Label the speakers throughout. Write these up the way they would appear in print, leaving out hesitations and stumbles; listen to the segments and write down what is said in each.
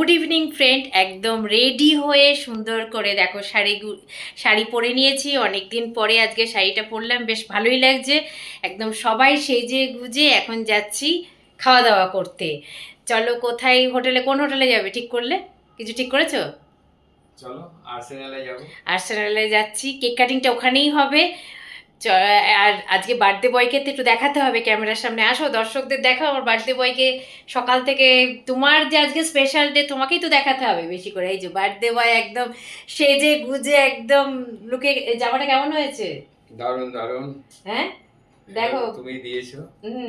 Speaker 1: Good evening friend, একদম ready হয়ে সুন্দর করে দেখো শাড়ি পরে নিয়েছি। অনেক দিন পরে আজকে শাড়িটা পরলাম, বেশ ভালোই লাগছে। একদম সবাই সেজে গুজে এখন যাচ্ছি খাওয়া দাওয়া করতে। চলো, কোথায় হোটেলে, কোন হোটেলে যাবে ঠিক করলে? কিছু ঠিক করেছো?
Speaker 2: চলো আর্সেনালে যাব।
Speaker 1: আর্সেনালে যাচ্ছি, কেক কাটিংটা ওখানেই হবে। আর আজকে বার্থডে বয়কে তো একটু দেখাতে হবে, ক্যামেরার সামনে আসো, দর্শকদের দেখাও আমার বার্থডে বয়কে। সকাল থেকে তোমার যে আজকে স্পেশাল ডে, তোমাকেই তো দেখাতে হবে বেশি করে। এই যে বার্থডে বয় একদম সেজে গুজে একদম লুকে। জামাটা কেমন হয়েছে?
Speaker 2: দারুণ দারুণ।
Speaker 1: হ্যাঁ, দেখো।
Speaker 2: তুমি দিয়েছো।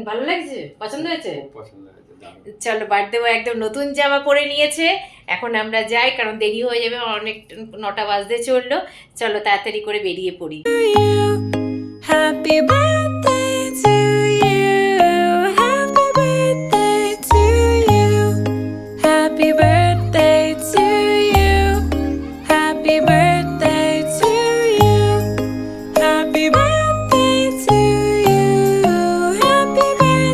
Speaker 1: ভালো লাগছে, পছন্দ হয়েছে?
Speaker 2: খুব পছন্দ হয়েছে, দারুণ।
Speaker 1: চলো, বার্থডে বয় একদম নতুন জামা পরে নিয়েছে। এখন আমরা যাই, কারণ দেরি হয়ে যাবে, অনেক 9টা বাজতে চললো। চলো তাড়াতাড়ি করে বেরিয়ে পড়ি।
Speaker 3: Happy birthday to you. Happy birthday to you. Happy birthday to you. Happy birthday to you. Happy birthday to you. Happy birthday.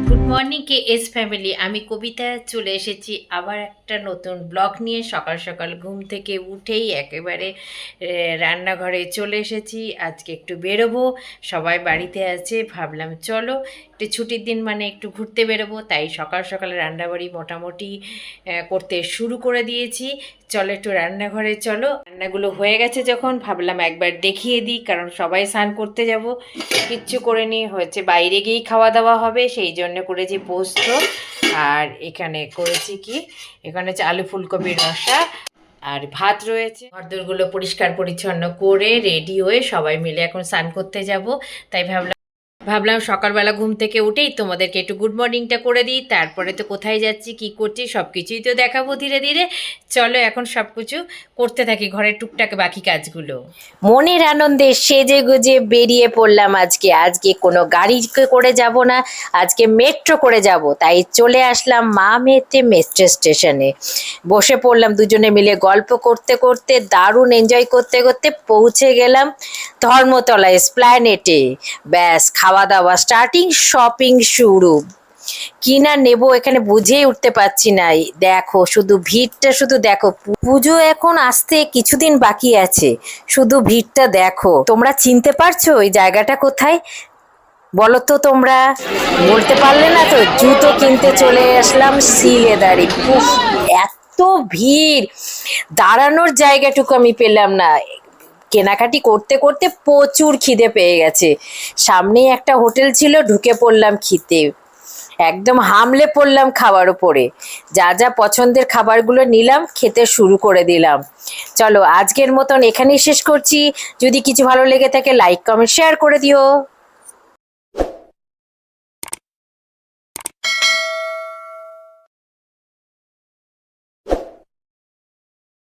Speaker 1: Good morning K S family, আমি কবিতা চলে এসেছি আবার একটা নতুন ব্লগ নিয়ে। সকাল সকাল ঘুম থেকে উঠেই একেবারে রান্নাঘরে চলে এসেছি। আজকে একটু বেরোবো, সবাই বাড়িতে আছে, ভাবলাম চলো একটু ছুটির দিন মানে একটু ঘুরতে বেরোবো। তাই সকাল সকাল রান্নাবাড়ি মোটামুটি করতে শুরু করে দিয়েছি। চলো একটু রান্নাঘরে চলো। রান্নাগুলো হয়ে গেছে যখন, ভাবলাম একবার দেখিয়ে দিই, কারণ সবাই স্নান করতে যাব। কিচ্ছু করে নি, হচ্ছে বাইরে গিয়েই খাওয়া দাওয়া হবে, সেই জন্য করেছি পোস্ত। আর এখানে করেছি কি, এখানে হচ্ছে আলু ফুলকপির রসা আর ভাত রয়েছে। ঘরদোরগুলো পরিষ্কার পরিচ্ছন্ন করে রেডি হয়ে সবাই মিলে এখন স্নান করতে যাব। তাই ভাবলাম সকালবেলা ঘুম থেকে উঠেই তোমাদেরকে একটু গুড মর্নিংটা করে দিই, তারপরে তো কোথায় যাচ্ছি কি করছি সব কিছুই তো দেখাবো ধীরে ধীরে। চলো এখন সব কিছু করতে থাকি, ঘরের টুকটাক বাকি কাজগুলো। মনের আনন্দে সেজে গুজে বেরিয়ে পড়লাম। আজকে কোনো গাড়িতে করে যাব না, আজকে মেট্রো করে যাব। তাই চলে আসলাম মা মেতে মেট্রো স্টেশনে, বসে পড়লাম দুজনে মিলে গল্প করতে করতে, দারুণ এনজয় করতে করতে পৌঁছে গেলাম ধর্মতলা এসপ্ল্যানেটে। ব্যাস, খাওয়া দাওয়া স্টার্টিং, শপিং শুরু। কি না নেবো এখানে বুঝেই উঠতে পারছি না। দেখো শুধু ভিড়টা, শুধু দেখো, পুজো এখন আসতে কিছুদিন বাকি আছে, শুধু ভিড়টা দেখো। তোমরা চিনতে পারছো এই জায়গাটা কোথায় বলো তো? তোমরা বলতে পারলে না তো? জুতো কিনতে চলে আসলাম সিলেদারি। উফ, এত ভিড়, দাঁড়ানোর জায়গাটুকু আমি পেলাম না। কেনাকাটি করতে করতে প্রচুর খিদে পেয়ে গেছে। সামনেই একটা হোটেল ছিল, ঢুকে পড়লাম খেতে। একদম হামলে পড়লাম খাবার উপরে। যা যা পছন্দের খাবারগুলো নিলাম, খেতে শুরু করে দিলাম। চলো আজকের মতন এখানেই শেষ করছি। যদি কিছু ভালো লেগে থাকে লাইক কমেন্ট শেয়ার করে দিও।